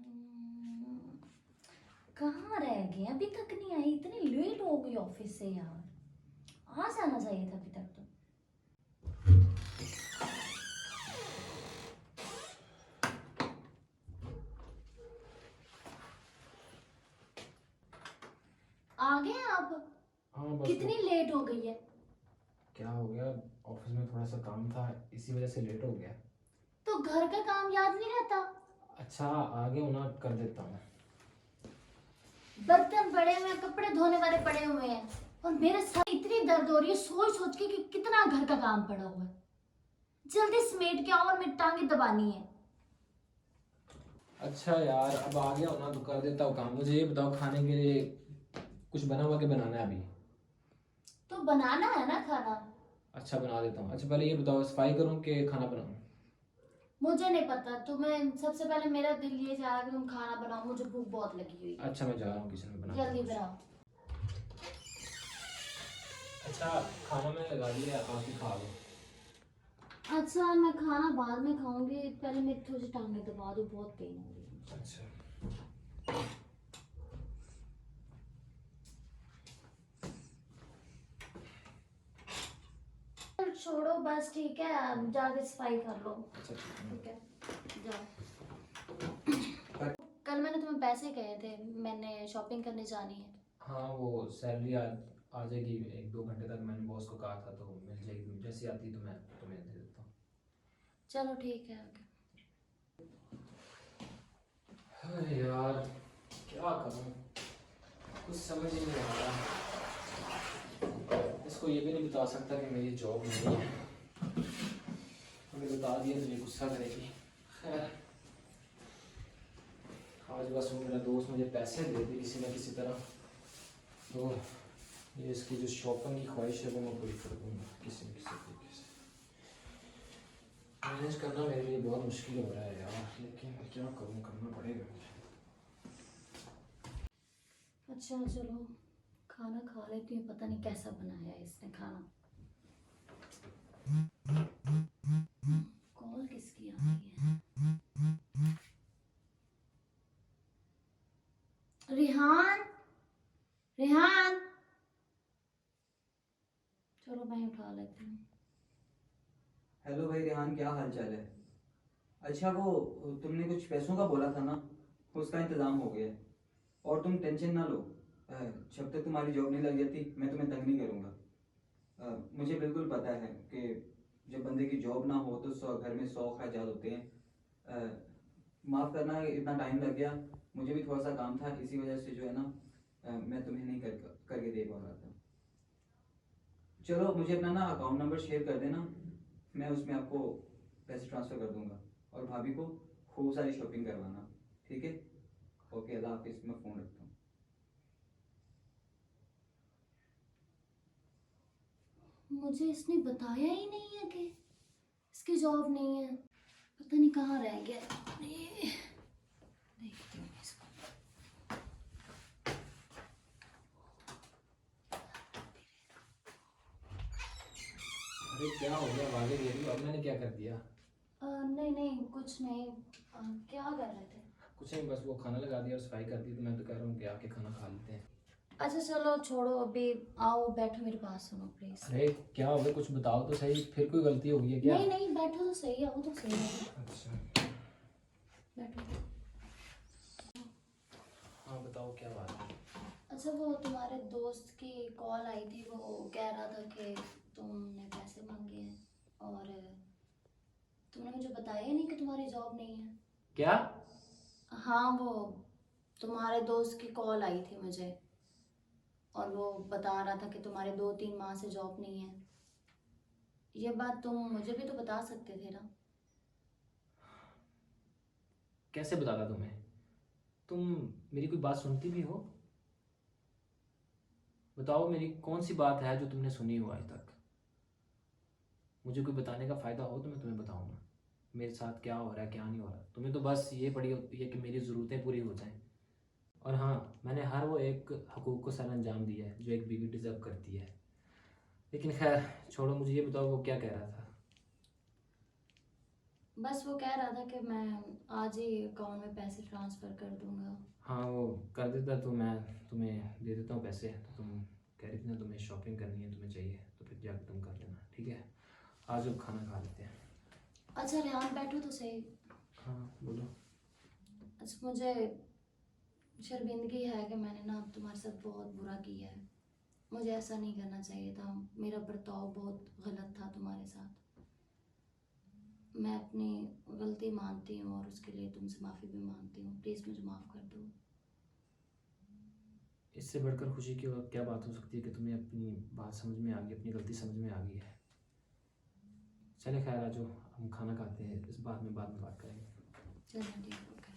हम्म, कहाँ रह गए? अभी तक नहीं आई, इतनी लेट हो गई ऑफिस से यार। आज आना चाहिए था अभी तक तो। आ गए आप? हाँ बस वो कितनी लेट हो गई है? क्या हो गया, ऑफिस में थोड़ा सा काम था, इसी वजह से लेट हो गया। तो घर का काम याद नहीं रहता? अच्छा आगे होना कर देता हूँ। बर्तन पड़े हुए हैं, कपड़े धोने वाले पड़े हुए हैं, और मेरे सर इतनी दर्द हो रही है सोच सोच के कि कितना घर का काम पड़ा हुआ है। जल्दी समेट के आओ और मेरी टांगे दबानी है। अच्छा यार अब आ गया हो ना तो कर देता हूँ काम। मुझे ये बताओ खाने के लिए कुछ बना हुआ के बनाना है अभी? तो बनाना है ना खाना। अच्छा बना देता हूँ। अच्छा पहले ये बताओ सफाई करूँ कि खाना बनाऊँ? मुझे नहीं पता, तुम्हें सबसे पहले मेरा दिल ये चाह रहा है कि तुम खाना बनाओ, मुझे भूख बहुत लगी हुई है। अच्छा मैं जा रहा हूँ किचन में बनाता हूँ जल्दी कुछ। बनाओ। अच्छा खाना मैंने लगा दिया, आके खा लो। अच्छा मैं खाना बाद में खाऊंगी, पहले मेरी थोड़ी सी टांगे दबा दो, बहुत पेन हो रही है। अच्छा चल छोड़ो बस, ठीक है, अब जाके सफाई कर लो। अच्छा ठीक है, जाओ। पर कल मैंने तुम्हें पैसे कहे थे, मैंने शॉपिंग करने जानी है। हाँ वो सैलरी आ जाएगी 1-2 घंटे तक, मैंने बॉस को कहा था तो मिल जाएगी, जैसी आती तो मैं तुम्हें दे देता हूँ। चलो ठीक है, ओके। अरे यार क्या करूँ, कुछ समझ ही नहीं आ रहा। इसको ये भी नहीं बता सकता कि मेरी जॉब नहीं है, अगर बता दिया तो ये गुस्सा करेगी। खैर आज बस वो मेरा दोस्त मुझे पैसे दे दे किसी न किसी तरह, तो ये इसकी जो शॉपिंग की ख्वाहिश है वो मैं पूरी कर दूँगा किसी न किसी तरीके से। मैनेज करना मेरे लिए बहुत मुश्किल हो रहा है यार, लेकिन क्या करूँ, करना पड़ेगा मुझे। अच्छा चलो, खाना खा लेती हूँ, पता नहीं कैसा बनाया है इसने खाना। कॉल किसकी आ रही है? रिहान, रिहान। चलो मैं उठा लेती हूँ। हेलो भाई रेहान, क्या हाल चाल है? अच्छा वो तुमने कुछ पैसों का बोला था ना, उसका इंतज़ाम हो गया है। और तुम टेंशन ना लो। जब तक तुम्हारी जॉब नहीं लग जाती मैं तुम्हें तंग नहीं करूँगा। मुझे बिल्कुल पता है कि जब बंदे की जॉब ना हो तो घर में 100 अखराजात होते हैं। माफ़ करना इतना टाइम लग गया, मुझे भी थोड़ा सा काम था, इसी वजह से जो है ना मैं तुम्हें नहीं करके दे पा रहा था। चलो मुझे अपना ना अकाउंट नंबर शेयर कर देना, मैं उसमें आपको पैसे ट्रांसफ़र कर दूंगा। और भाभी को खूब सारी शॉपिंग करवाना, ठीक है? ओके, अल्लाह हाफिज़, मैं फ़ोन रखता हूँ। मुझे इसने बताया ही नहीं है कि इसकी जॉब नहीं है। पता नहीं कहाँ रह गया ये। देखती हूँ इसको। अरे क्या हो गया, आवाज़ें दे रही हो, अब मैंने क्या कर दिया? नहीं नहीं कुछ नहीं। क्या कर रहे थे? कुछ नहीं, बस वो खाना लगा दिया और सफाई कर दी, तो मैं तो कह रहा हूँ कि आके खाना खा लेते हैं। अच्छा चलो छोड़ो, अभी आओ बैठो मेरे पास, सुनो प्लीज। अरे क्या हो गया, कुछ बताओ तो सही, फिर कोई गलती हो गई है क्या? नहीं नहीं बैठो तो सही, आओ तो सही है। अच्छा बैठो। हाँ बताओ क्या बात है? अच्छा वो तुम्हारे दोस्त की कॉल आई थी, वो कह रहा था कि तुमने पैसे मांगे हैं, और तुमने मुझे बताया ही नहीं कि तुम्हारी जॉब नहीं है। क्या? हाँ वो तुम्हारे दोस्त की कॉल आई थी मुझे, और वो बता रहा था कि तुम्हारे 2-3 माह से जॉब नहीं है। ये बात तुम मुझे भी तो बता सकते थे ना। कैसे बताता तुम्हें? तुम मेरी कोई बात सुनती भी हो? बताओ मेरी कौन सी बात है जो तुमने सुनी हो आज तक? मुझे कोई बताने का फ़ायदा हो तो मैं तुम्हें बताऊंगा मेरे साथ क्या हो रहा है क्या नहीं हो रहा। तुम्हें तो बस ये पड़ी होती है कि मेरी ज़रूरतें पूरी हो जाएं। और हाँ, मैंने हर वो एक हकूक़ को सर अंजाम दिया है जो एक बीवी डिज़र्व करती है। लेकिन खैर छोड़ो, मुझे ये बताओ वो क्या कह रहा था? बस वो कह रहा था कि मैं आज ही अकाउंट में पैसे ट्रांसफ़र कर दूंगा। हाँ वो कर देता तो मैं तुम्हें दे देता हूँ पैसे। तो तुम कह रही थी ना तुम्हें शॉपिंग करनी है, तुम्हें चाहिए, तो फिर जाकर तुम कर लेना, ठीक है? आज अब खाना खा लेते हैं। अच्छा रेहान बैठो तो सही। हाँ बोलो। अच्छा मुझे शर्मिंदगी है कि मैंने ना तुम्हारे साथ बहुत बुरा किया है। मुझे ऐसा नहीं करना चाहिए था। मेरा बर्ताव बहुत गलत था तुम्हारे साथ। मैं अपनी गलती मानती हूँ और उसके लिए तुमसे माफ़ी भी मांगती हूँ। प्लीज़ मुझे माफ़ कर दो। इससे बढ़कर खुशी की और क्या बात हो सकती है कि तुम्हें अपनी बात समझ में आ गई, अपनी गलती समझ में आ गई है। चले खैर, आज हम खाना खाते हैं, इस बात में बाद में बात करेंगे। चलो ठीक है।